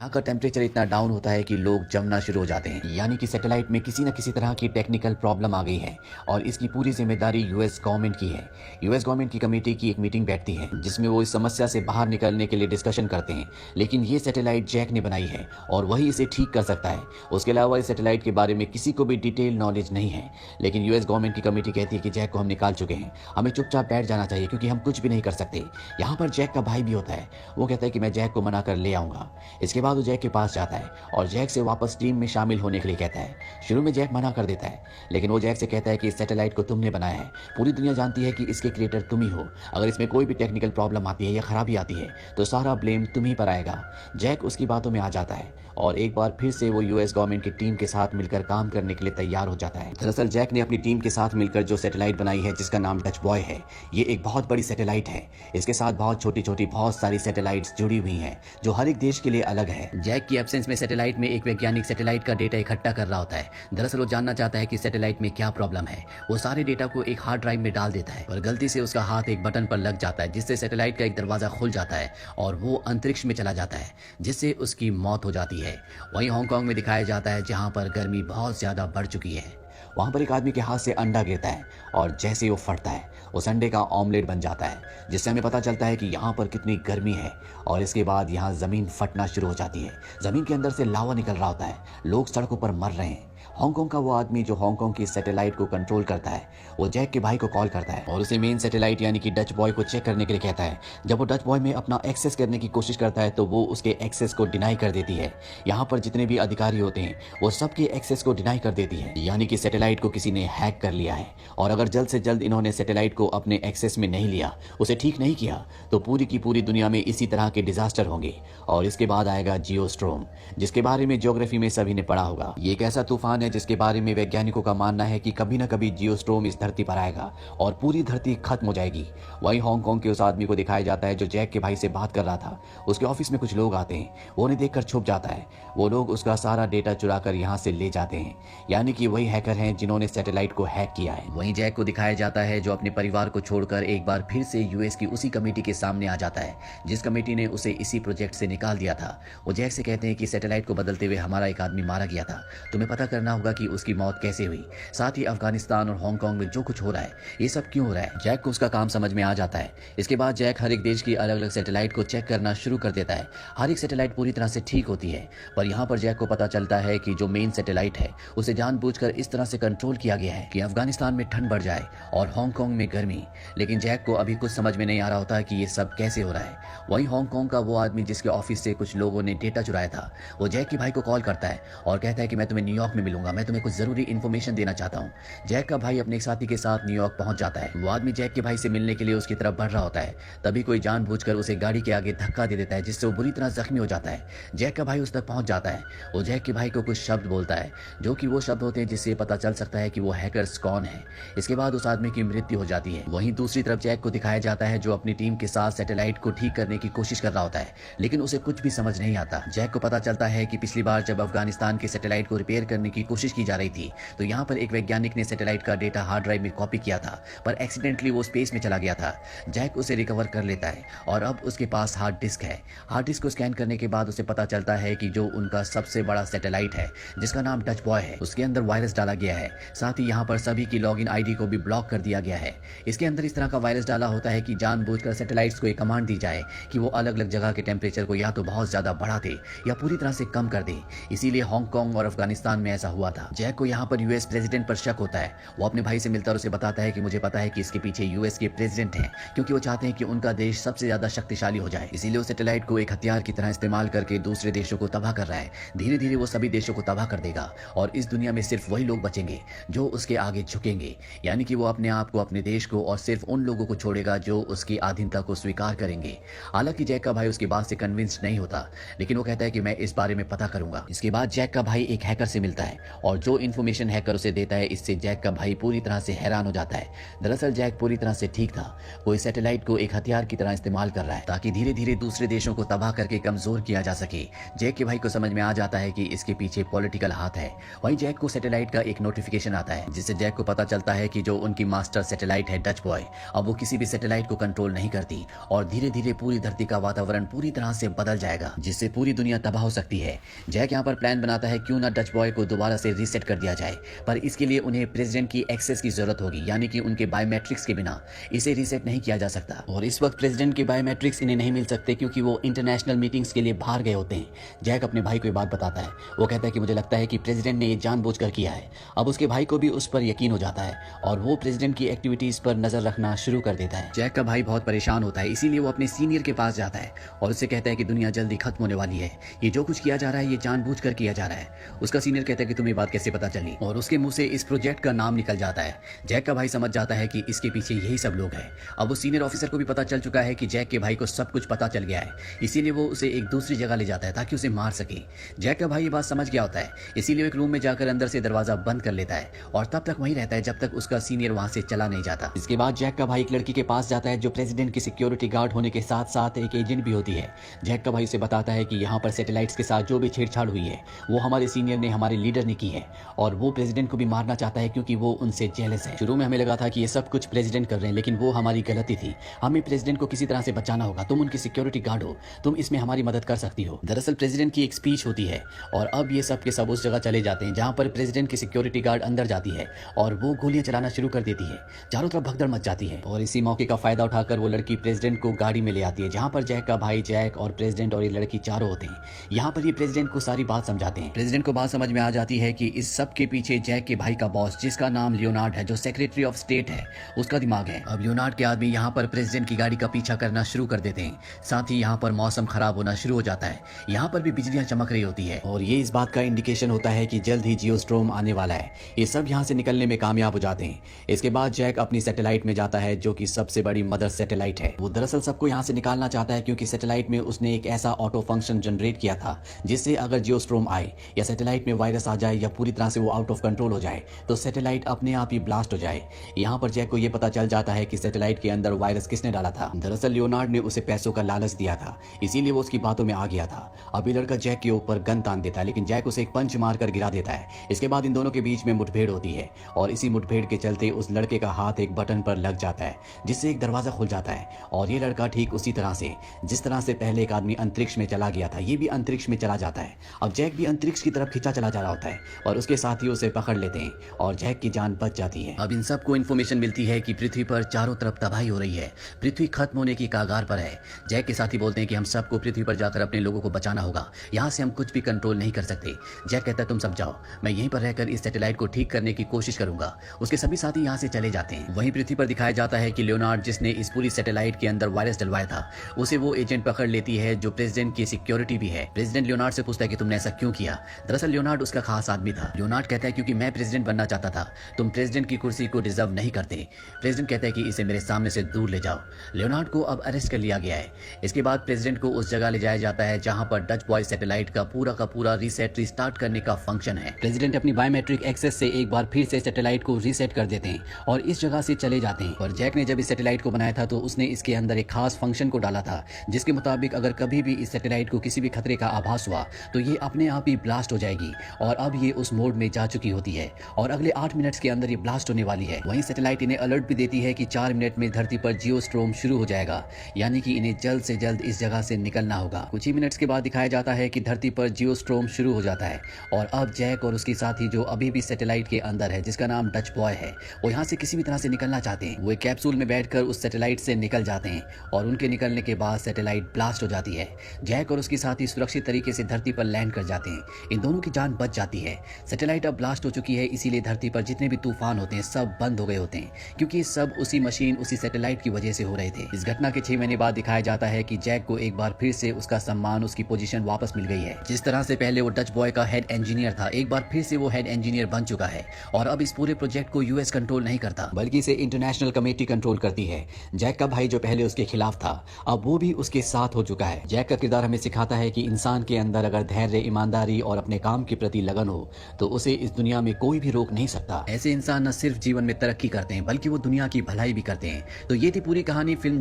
यहाँ का टेम्परेचर इतना डाउन होता है कि लोग जमना शुरू हो जाते हैं। यानी कि सैटेलाइट में किसी न किसी तरह की टेक्निकल प्रॉब्लम आ गई है और इसकी पूरी जिम्मेदारी यूएस गवर्नमेंट की है। यूएस गवर्नमेंट की कमेटी की एक मीटिंग बैठती है जिसमें वो इस समस्या से बाहर निकलने के लिए डिस्कशन करते हैं। लेकिन ये सैटेलाइट जैक ने बनाई है और वही इसे ठीक कर सकता है। उसके अलावा इस सैटेलाइट के बारे में किसी को भी डिटेल नॉलेज नहीं है। लेकिन यूएस गवर्नमेंट की कमेटी कहती है कि जैक को हम निकाल चुके हैं, हमें चुपचाप बैठ जाना चाहिए क्योंकि हम कुछ भी नहीं कर सकते। यहाँ पर जैक का भाई भी होता है। वो कहता है कि मैं जैक को मना कर ले आऊंगा। इसके बाद वो जैक के पास जाता है और जैक से वापस टीम में शामिल होने के लिए कहता है। शुरू में जैक मना कर देता है, लेकिन वो जैक से कहता है कि इस सैटेलाइट को तुमने बनाया है, पूरी दुनिया जानती है कि इसके क्रिएटर तुम ही हो। अगर इसमें कोई भी टेक्निकल प्रॉब्लम आती है या खराबी आती है तो सारा ब्लेम तुम ही पर आएगा। जैक उसकी बातों में आ जाता है और एक बार फिर से वो यूएस गवर्नमेंट की टीम के साथ मिलकर काम करने के लिए तैयार हो जाता है। दरअसल जैक ने अपनी टीम के साथ मिलकर जो सैटेलाइट बनाई है जिसका नाम डच बॉय है, ये एक बहुत बड़ी सैटेलाइट है। इसके साथ बहुत छोटी छोटी बहुत सारी सैटेलाइट्स जुड़ी हुई हैं जो हर एक देश के लिए अलग है। जैक की एब्सेंस में सैटेलाइट में एक वैज्ञानिक सैटेलाइट का डेटा इकट्ठा कर रहा होता है। दरअसल वो जानना चाहता है कि सैटेलाइट में क्या प्रॉब्लम है। वो सारे डेटा को एक हार्ड ड्राइव में डाल देता है और गलती से उसका हाथ एक बटन पर लग जाता है जिससे सैटेलाइट का एक दरवाजा खुल जाता है और वो अंतरिक्ष में चला जाता है, जिससे उसकी मौत हो जाती है। वहीं हांगकांग में दिखाया जाता है जहां पर गर्मी बहुत ज्यादा बढ़ चुकी है। वहां पर एक आदमी के हाथ से अंडा गिरता है और जैसे ही वो फटता है उस अंडे का ऑमलेट बन जाता है, जिससे हमें पता चलता है कि यहाँ पर कितनी गर्मी है। और इसके बाद यहाँ जमीन फटना शुरू हो जाती है। जमीन के अंदर से लावा निकल रहा होता है, लोग सड़कों पर मर रहे हैं। हांगकांग का वो आदमी जो हांगकांग की सैटेलाइट को कंट्रोल करता है, वो जैक के भाई को कॉल करता है और उसे मेन सैटेलाइट यानी कि डच बॉय को चेक करने के लिए कहता है। जब वो डच बॉय में अपना एक्सेस करने की कोशिश करता है तो वो उसके एक्सेस को डिनाई कर देती है। यहाँ पर जितने भी अधिकारी होते हैं वो सबके एक्सेस को डिनाई कर देती है, यानी कि सैटेलाइट को किसी ने हैक कर लिया है। और अगर जल्द से जल्द इन्होंने सैटेलाइट को अपने एक्सेस में नहीं लिया, उसे ठीक नहीं किया, तो पूरी की पूरी दुनिया में इसी तरह के डिजास्टर होंगे। और इसके बाद आएगा जियोस्टॉर्म, जिसके बारे में ज्योग्राफी में सभी ने पढ़ा होगा। ये एक ऐसा तूफान है जिसके बारे में वैज्ञानिकों का मानना है कि कभी न कभी जियोस्टॉर्म इस धरती पर आएगा और पूरी धरती खत्म हो जाएगी। वहीं हांगकांग के उस आदमी को दिखाया जाता है जो जैक के भाई से बात कर रहा था। उसके ऑफिस में कुछ लोग आते हैं, वो उन्हें देखकर छुप जाता है। वो लोग उसका सारा डेटा चुरा कर यहाँ से ले जाते हैं, यानी कि वही हैकर हैं जिन्होंने सैटेलाइट को हैक किया है। वहीं जैक को दिखाया जाता है जो अपने परिवार को छोड़कर एक बार फिर से यूएस की उसी कमेटी के सामने आ जाता है जिस कमेटी ने उसे इसी प्रोजेक्ट से निकाल दिया था। वो जैक से कहते हैं कि सैटेलाइट को बदलते हुए हमारा एक आदमी मारा गया था, तुम्हें पता करना होगा कि उसकी मौत कैसे हुई, साथ ही अफगानिस्तान और हांगकांग में जो कुछ हो रहा है ये सब क्यों हो रहा है। जैक को उसका काम समझ में आ जाता है। इसके बाद जैक हर एक देश की अलग अलग सैटेलाइट को चेक करना शुरू कर देता है। हर एक सैटेलाइट पूरी तरह से ठीक होती है, पर यहाँ पर जैक को पता चलता है कि जो मेन सैटेलाइट है उसे जानबूझकर इस तरह से कंट्रोल किया गया है कि अफगानिस्तान में ठंड बढ़ जाए और हांगकांग में गर्मी। लेकिन जैक को अभी कुछ समझ में नहीं आ रहा होता कि ये सब कैसे हो रहा है। वहीं हांगकांग का वो आदमी जिसके ऑफिस से कुछ लोगों ने डेटा चुराया था, वो जैक के भाई को कॉल करता है और कहता है कि मैं तुम्हें न्यूयॉर्क में मिलूंगा, मैं तुम्हें कुछ जरूरी इन्फॉर्मेशन देना चाहता हूँ। जैक का भाई अपने एक साथी के साथ न्यूयॉर्क पहुंच जाता है। वो आदमी जैक के भाई से मिलने के लिए उसकी तरफ बढ़ रहा होता है, तभी कोई जानबूझकर उसे गाड़ी के आगे धक्का दे देता है जिससे वो बुरी तरह जख्मी हो जाता है। जैक का भाई उस तक पहुंच जाता है। वो जैक के भाई को कुछ शब्द बोलता है जो कि वो शब्द होते हैं जिससे पता चल सकता है कि वो हैकर्स कौन है। इसके बाद उस आदमी की मृत्यु हो जाती है। वहीं दूसरी तरफ जैक को दिखाया जाता है जो अपनी टीम के साथ सैटेलाइट को ठीक करने की कोशिश कर रहा होता है, लेकिन उसे कुछ भी समझ नहीं आता। जैक को पता चलता है कि पिछली बार जब अफगानिस्तान के सैटेलाइट को रिपेयर करने की कोशिश की जा रही थी तो यहाँ पर एक वैज्ञानिक ने सैटेलाइट का डेटा हार्ड ड्राइव में कॉपी किया था, पर एक्सीडेंटली वो स्पेस में चला गया था। जैक उसे रिकवर कर लेता है और अब उसके पास हार्ड डिस्क है। हार्ड डिस्क को स्कैन करने के बाद उसे पता चलता है कि जो उनका सबसे बड़ा सैटेलाइट है जिसका नाम डच बॉय है, उसके अंदर वायरस डाला गया है। साथ ही यहाँ पर सभी की लॉगिन आईडी को भी ब्लॉक कर दिया गया है। इसके अंदर इस तरह का वायरस डाला होता है कि जानबूझकर सैटेलाइट्स को एक कमांड दी जाए कि वो अलग अलग जगह के टेम्परेचर को या तो बहुत ज्यादा बढ़ा दे या पूरी तरह से कम कर दे। इसीलिए हांगकांग और अफगानिस्तान में ऐसा हुआ था। जैक को यहाँ पर यूएस प्रेसिडेंट पर शक होता है। वो अपने भाई से मिलता और उसे बताता है कि मुझे पता है कि इसके पीछे यूएस के प्रेसिडेंट हैं, क्योंकि वो चाहते हैं कि उनका देश सबसे ज्यादा शक्तिशाली हो जाए। इसीलिए वो सैटेलाइट को एक हथियार की तरह इस्तेमाल करके दूसरे देशों को तबाह कर रहा है। धीरे धीरे वो सभी देशों को तबाह कर देगा और इस दुनिया में सिर्फ वही लोग बचेंगे जो उसके आगे झुकेंगे, यानी कि वो अपने आप को, अपने देश को और सिर्फ उन लोगों को छोड़ेगा जो उसकी अधीनता को स्वीकार करेंगे। हालांकि जैक का भाई उसकी बात से कन्विंस नहीं होता, लेकिन वो कहता है कि मैं इस बारे में पता करूंगा। इसके बाद जैक का भाई एक हैकर से मिलता है और जो इन्फॉर्मेशन हैकर उसे देता है, इससे जैक का भाई पूरी तरह से हैरान हो जाता है। दरअसल जैक पूरी तरह से ठीक था। वो इस सैटेलाइट को एक हथियार की तरह इस्तेमाल कर रहा है ताकि धीरे धीरे दूसरे देशों को तबाह करके कमजोर किया जा सके। जैक के भाई को समझ में आ जाता है कि इसके पीछे पॉलिटिकल हाथ है। वहीं जैक को सैटेलाइट का एक नोटिफिकेशन आता है, जिससे जैक को पता चलता है कि जो उनकी मास्टर सैटेलाइट है डच बॉय, अब वो किसी भी सैटेलाइट को कंट्रोल नहीं करती और धीरे धीरे पूरी धरती का वातावरण पूरी तरह से बदल जाएगा, जिससे पूरी दुनिया तबाह हो सकती है। जैक यहाँ पर प्लान बनाता है क्यों ना डच बॉय को दोबारा से रीसेट कर दिया जाए, पर इसके लिए उन्हें प्रेसिडेंट की एक्सेस की जरूरत होगी, यानी कि उनके बायोमेट्रिक्स के बिना इसे रीसेट नहीं किया जा सकता। और इस वक्त प्रेसिडेंट के बायोमेट्रिक्स इन्हें नहीं मिल सकते क्योंकि वो इंटरनेशनल मीटिंग्स के लिए बाहर गए होते हैं। जैक अपने भाई को ये बात बताता है। वो कहता है कि मुझे लगता है कि प्रेसिडेंट ने ये जानबूझकर किया है। अब उसके भाई को भी उस पर यकीन हो जाता है और वो प्रेसिडेंट की एक्टिविटीज पर नजर रखना शुरू कर देता है। जैक का भाई बहुत परेशान होता है, इसीलिए वो अपने सीनियर के पास जाता है और उससे कहता है कि दुनिया जल्दी खत्म होने वाली है, ये जो कुछ किया जा रहा है ये जानबूझकर किया जा रहा है। उसका सीनियर कहता है कि तुम्हें बात कैसे पता चली, और उसके मुंह से इस प्रोजेक्ट का नाम निकल जाता है। जैक का भाई समझ जाता है कि इसके पीछे यही सब लोग हैं। अब उस सीनियर ऑफिसर को भी पता चल चुका है कि जैक के भाई को सब कुछ पता चल गया है, इसीलिए वो उसे एक दूसरी जगह ले जाता है ताकि उसे मार सके। जैक का भाई ये बात समझ गया होता है, इसीलिए एक रूम में जाकर अंदर से दरवाजा बंद कर लेता है और तब तक वहीं रहता है जब तक उसका सीनियर वहां से चला नहीं जाता। इसके बाद जैक का भाई एक लड़की के पास जाता है जो प्रेसिडेंट की सिक्योरिटी गार्ड होने के साथ साथ एक एजेंट भी होती है। जैक का भाई उसे बताता है कि यहाँ पर सैटेलाइट्स के साथ जो भी छेड़छाड़ हुई है वो हमारे सीनियर ने, हमारे लीडर ने की है और वो प्रेसिडेंट को भी मारना चाहता है क्योंकि वो उनसे जेलस है। शुरू में हमें लगा था कि ये सब कुछ प्रेसिडेंट कर रहे हैं, लेकिन वो हमारी गलती थी। हमें प्रेसिडेंट को किसी तरह से बचाना होगा। तुम उनकी सिक्योरिटी गार्ड हो, तुम इसमें हमारी मदद कर सकती हो। दरअसल प्रेसिडेंट की एक स्पीच होती है और अब ये सब के सब उस जगह चले जाते हैं जहां पर प्रेसिडेंट की सिक्योरिटी गार्ड अंदर जाती है और वो गोलियां चलाना शुरू कर देती है। चारों तरफ भगदड़ मच जाती है और इसी मौके का फायदा उठाकर वो लड़की प्रेसिडेंट को गाड़ी में ले आती है, जहां पर जैक का भाई जैक और प्रेसिडेंट और ये लड़की चारों होते हैं। यहाँ पर ये प्रेसिडेंट को सारी बात समझाते हैं। प्रेसिडेंट को बात समझ में आ जाती है कि इस सब के पीछे जैक के भाई का बॉस, जिसका नाम लियोनार्ड है, जो सेक्रेटरी ऑफ स्टेट है, उसका दिमाग है। अब लियोनार्ड के आदमी यहाँ पर प्रेसिडेंट की गाड़ी का पीछा करना शुरू कर देते हैं। साथ ही यहाँ पर मौसम खराब होना शुरू हो जाता है। यहाँ पर भी बिजलियां चमक रही होती है और ये इस बात का इंडिकेशन होता है कि जल्द ही जियोस्ट्रोम आने वाला है। ये सब यहाँ से निकलने में कामयाब हो जाते हैं। इसके बाद जैक अपनी सैटेलाइट में जाता है जो कि सबसे बड़ी मदर सैटेलाइट है। वो दरअसल सबको यहाँ से निकालना चाहता है क्योंकि सैटेलाइट में उसने एक ऐसा ऑटो फंक्शन जनरेट किया था जिससे अगर जियोस्ट्रोम आए या सैटेलाइट में वायरस आ जाए या पूरी तरह से वो आउट ऑफ कंट्रोल हो जाए तो सैटेलाइट अपने आप ही ब्लास्ट हो जाए। यहाँ पर जैक को ये पता चल जाता है कि सैटेलाइट के अंदर वायरस किसने डाला था। दरअसल लियोनार्ड ने उसे पैसों का लालच दिया था, इसीलिए वो उसकी बातों में आ गया था। अभी लड़का जैक के ऊपर गन तान देता है, लेकिन जैक उसे एक पंच मारकर गिरा देता है। इसके बाद इन दोनों के बीच में मुठभेड़ होती है और इसी मुठभेड़ के चलते उस लड़के का हाथ एक बटन पर लग जाता है जिससे एक दरवाजा खुल जाता है और ये लड़का ठीक उसी तरह से जिस तरह से पहले एक आदमी अंतरिक्ष में चला गया था, ये भी अंतरिक्ष में चला जाता है। अब जैक भी अंतरिक्ष की तरफ खींचा चला जा रहा होता है और उसके साथी उसे पकड़ लेते हैं और जैक की जान बच जाती है। अब इन सबको इन्फॉर्मेशन मिलती है कि पृथ्वी पर चारों तरफ तबाही हो रही है, पृथ्वी खत्म होने की कागार पर है। जैक के साथी बोलते हैं कि हम सबको पृथ्वी पर जाकर अपने लोगों को बचाना होगा, यहाँ से हम कुछ भी कंट्रोल नहीं कर सकते। जैक कहता है तुम सब जाओ, मैं यहीं पर रहकर इस सैटेलाइट को ठीक करने की कोशिश करूंगा। उसके सभी साथी यहाँ से चले जाते हैं। वहीं पृथ्वी पर दिखाया जाता है कि लियोनार्ड, जिसने इस पूरी सैटेलाइट के अंदर वायरस डलवाया था, उसे वो एजेंट पकड़ लेती है जो प्रेसिडेंट की सिक्योरिटी भी है। प्रेसिडेंट लियोनार्ड से पूछता है कि तुमने ऐसा क्यों किया। दरअसल लियोनार्ड उसका खास आदमी था। लियोनार्ड कहता है क्योंकि मैं प्रेसिडेंट बनना चाहता था, तुम प्रेसिडेंट की कुर्सी को डिजर्व नहीं करते। प्रेसिडेंट कहता है कि इसे मेरे सामने से दूर ले जाओ। लियोनार्ड को अब अरेस्ट कर लिया गया है। इसके बाद प्रेसिडेंट को उस जगह ले जाया जाता है जहां पर डच बॉय सैटेलाइट का पूरा रीसेट रिस्टार्ट करने का फंक्शन है। प्रेसिडेंट अपनी बायोमेट्रिक एक्सेस से एक बार फिर से सैटेलाइट को रीसेट कर देते हैं और इस जगह से चले जाते हैं। और जैक ने जब इस सैटेलाइट को बनाया था तो उसने इसके अंदर एक खास फंक्शन को डाला था जिसके मुताबिक अगर कभी भी इस सैटेलाइट को किसी भी खतरे का आभास हुआ तो ये अपने आप ही ब्लास्ट हो जाएगी। और अब ये उस मोड में जा चुकी होती है और अगले 8 मिनट्स के अंदर ये ब्लास्ट होने वाली है। वहीं सैटेलाइट इन्हें अलर्ट भी देती है कि 4 मिनट में धरती पर जियोस्ट्रोम शुरू हो जाएगा, यानी कि इन्हें जल्द से जल्द इस जगह से निकलना होगा। कुछ ही मिनट्स के बाद दिखाया जाता है कि धरती पर जियोस्ट्रोम शुरू हो जाता है और अब जैक और उसकी साथी जो अभी भी सैटेलाइट के अंदर है, जिसका नाम डच बॉय है, वो यहाँ से किसी भी तरह से निकलना चाहते हैं। वो एक कैप्सूल में बैठकर उस सैटेलाइट से निकल जाते हैं और उनके निकलने के बाद सैटेलाइट ब्लास्ट हो जाती है। जैक और उसकी साथी सुरक्षित तरीके से धरती पर लैंड कर जाते हैं। इन दोनों की जान बच जाती है। सैटेलाइट अब ब्लास्ट हो चुकी है, इसीलिए धरती पर जितने भी तूफान होते हैं सब बंद हो गए होते हैं क्योंकि सब उसी मशीन, उसी सैटेलाइट की वजह से हो रहे थे। इस घटना के 6 महीने बाद दिखाया जाता है कि जैक को एक बार फिर से उसका सम्मान, उसकी पोजीशन वापस मिल गई है। जिस तरह से पहले वो डच बॉय का हेड इंजीनियर था, एक बार फिर से वो हेड इंजीनियर बन चुका है और अब इस पूरे प्रोजेक्ट को यूएस कंट्रोल नहीं करता बल्कि इसे इंटरनेशनल कमेटी कंट्रोल करती है। जैक का भाई जो पहले उसके खिलाफ था अब वो भी उसके साथ हो चुका है। जैक का किरदार हमें सिखाता है कि इंसान के अंदर अगर धैर्य, ईमानदारी और अपने काम के प्रति लगन इंसान हो तो उसे इस दुनिया में कोई भी रोक नहीं सकता। ऐसे इंसान न सिर्फ जीवन में तरक्की करते हैं बल्कि वो दुनिया की भलाई भी करते हैं। तो ये थी पूरी कहानी फिल्म